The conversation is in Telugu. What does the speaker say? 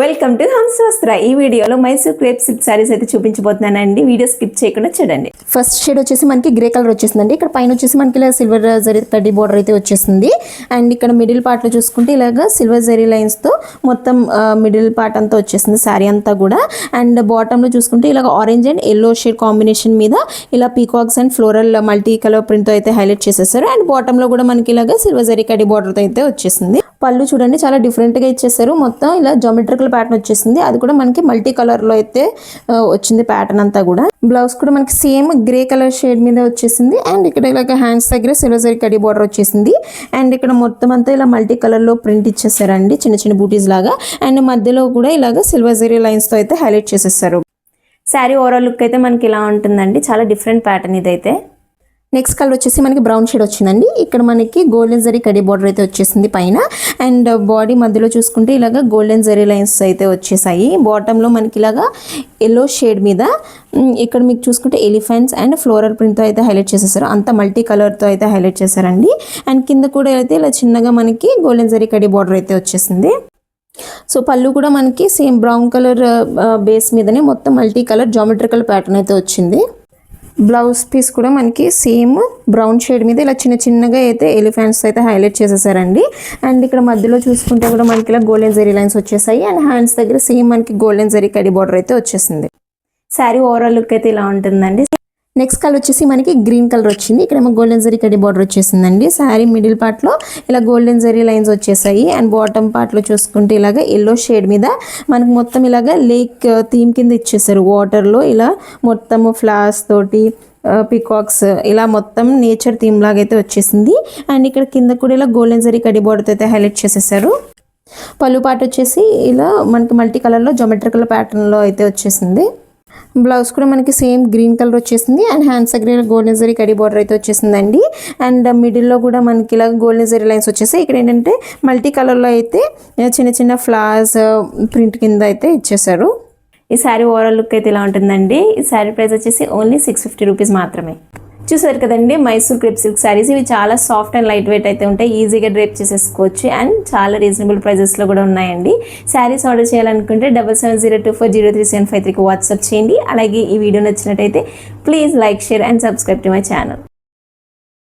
వెల్కమ్ టు హంస వస్త్ర. ఈ వీడియోలో మైసూర్ క్రేప్ సిల్క్ సారీస్ అయితే చూపించబోతున్నానండి. వీడియో స్కిప్ చేయకుండా చూడండి. ఫస్ట్ షేడ్ వచ్చేసి మనకి గ్రే కలర్ వచ్చేసిందండి. ఇక్కడ పైన వచ్చేసి మనకి ఇలా సిల్వర్ జరీ కడ్డీ బోర్డర్ అయితే వచ్చేసింది. అండ్ ఇక్కడ మిడిల్ పార్ట్ లో చూసుకుంటే ఇలాగా సిల్వర్ జరీ లైన్స్ తో మొత్తం మిడిల్ పార్ట్ అంతా వచ్చేసింది సారీ అంతా కూడా. అండ్ బాటమ్ లో చూసుకుంటే ఇలాగ orange and yellow shade combination మీద ఇలా peacocks and floral multi colour print తో అయితే హైలైట్ చేసేసారు. అండ్ బాటమ్ లో కూడా మనకి ఇలాగా సిల్వర్ జరీ కడ్డీ బోర్డర్ తో అయితే వచ్చేసింది. పళ్ళు చూడండి చాలా డిఫరెంట్ గా ఇచ్చేసారు. మొత్తం ఇలా జామెట్రికల్ ప్యాటర్న్ వచ్చేసింది. అది కూడా మనకి మల్టీ కలర్ లో అయితే వచ్చింది ప్యాటర్న్ అంతా కూడా. బ్లౌజ్ కూడా మనకి సేమ్ గ్రే కలర్ షేడ్ మీద వచ్చేసింది. అండ్ ఇక్కడ ఇలాగ హ్యాండ్స్ దగ్గర సిల్వర్ జరీ కడ్డీ బోర్డర్ వచ్చేసింది. అండ్ ఇక్కడ మొత్తం అంతా ఇలా మల్టీ కలర్ లో ప్రింట్ ఇచ్చేసారండి, చిన్న చిన్న బూటీస్ లాగా. అండ్ మధ్యలో కూడా ఇలాగ సిల్వర్ జరీ లైన్స్ తో అయితే హైలైట్ చేసేసారు. శారీ ఓవరాల్ లుక్ అయితే మనకి ఇలా ఉంటుందండి. చాలా డిఫరెంట్ ప్యాటర్న్ ఇదైతే. నెక్స్ట్ కలర్ వచ్చేసి మనకి బ్రౌన్ షేడ్ వచ్చిందండి. ఇక్కడ మనకి గోల్డెన్ జరీ కడ్డీ బోర్డర్ అయితే వచ్చేసింది పైన. అండ్ బాడీ మధ్యలో చూసుకుంటే ఇలాగా గోల్డెన్ జరీ లైన్స్ అయితే వచ్చేసాయి. బాటంలో మనకి ఇలాగా ఎల్లో షేడ్ మీద ఇక్కడ మీకు చూసుకుంటే ఎలిఫెంట్స్ అండ్ ఫ్లోరల్ ప్రింట్తో అయితే హైలైట్ చేసేసారు. అంత మల్టీ కలర్తో అయితే హైలైట్ చేశారండి. అండ్ కింద కూడా అయితే ఇలా చిన్నగా మనకి గోల్డెన్ జరీ కడ్డీ బోర్డర్ అయితే వచ్చేసింది. సో పళ్ళు కూడా మనకి సేమ్ బ్రౌన్ కలర్ బేస్ మీదనే మొత్తం మల్టీ కలర్ జామెట్రికల్ ప్యాటర్న్ అయితే వచ్చింది. బ్లౌజ్ పీస్ కూడా మనకి సేమ్ బ్రౌన్ షేడ్ మీద ఇలా చిన్న చిన్నగా అయితే ఎలిఫెంట్స్ అయితే హైలైట్ చేసేసారండి. అండ్ ఇక్కడ మధ్యలో చూసుకుంటే కూడా మనకి ఇలా గోల్డెన్ జరీ లైన్స్ వచ్చేసాయి. అండ్ హ్యాండ్స్ దగ్గర సేమ్ మనకి గోల్డెన్ జరీ కడ్డీ బోర్డర్ అయితే వచ్చేసింది. శారీ ఓవరాల్ లుక్ అయితే ఇలా ఉంటుందండి. నెక్స్ట్ కలర్ వచ్చేసి మనకి గ్రీన్ కలర్ వచ్చింది. ఇక్కడ ఏమో గోల్డెన్ జరీ కడ్డీ బోర్డర్ వచ్చేసిందండి. శారీ మిడిల్ పార్ట్లో ఇలా గోల్డెన్ జరీ లైన్స్ వచ్చేసాయి. అండ్ బాటమ్ పార్ట్లో చూసుకుంటే ఇలాగ ఎల్లో షేడ్ మీద మనకి మొత్తం ఇలాగ లేక్ థీమ్ కింద ఇచ్చేసారు. వాటర్లో ఇలా మొత్తము ఫ్లవర్స్ తోటి పికాక్స్ ఇలా మొత్తం నేచర్ థీమ్ లాగా అయితే వచ్చేసింది. అండ్ ఇక్కడ కింద కూడా ఇలా గోల్డెన్ జరీ కడ్డీ బోర్డర్ అయితే హైలైట్ చేసేసారు. పళ్ళు పార్ట్ వచ్చేసి ఇలా మనకి మల్టీ కలర్లో జామెట్రికల్ ప్యాటర్న్లో అయితే వచ్చేసింది. బ్లౌజ్ కూడా మనకి సేమ్ గ్రీన్ కలర్ వచ్చేసింది. అండ్ హ్యాండ్స్ దగ్గర గోల్డెన్ జరీ కడ్డీ బోర్డర్ అయితే వచ్చేసిందండి. అండ్ మిడిల్లో కూడా మనకి ఇలా గోల్డెన్ జరీ లైన్స్ వచ్చేసాయి. ఇక్కడ ఏంటంటే మల్టీ కలర్లో అయితే చిన్న చిన్న ఫ్లవర్స్ ప్రింట్ కింద అయితే ఇచ్చేసారు. ఈ శారీ ఓవరాల్ లుక్ అయితే ఇలా ఉంటుందండి. ఈ శారీ ప్రైస్ వచ్చేసి ఓన్లీ 650 రూపీస్ మాత్రమే. చూసారు కదండి మైసూర్ క్రేప్ సిల్క్ శారీస్. ఇవి చాలా సాఫ్ట్ అండ్ లైట్ వెయిట్ అయితే ఉంటాయి. ఈజీగా డ్రేప్ చేసేసుకోవచ్చు. అండ్ చాలా రీజనబుల్ ప్రైజెస్లో కూడా ఉన్నాయండి. శారీస్ ఆర్డర్ చేయాలనుకుంటే 7702403753కి వాట్సాప్ చేయండి. అలాగే ఈ వీడియో నచ్చినట్టయితే please like, share and subscribe to my channel.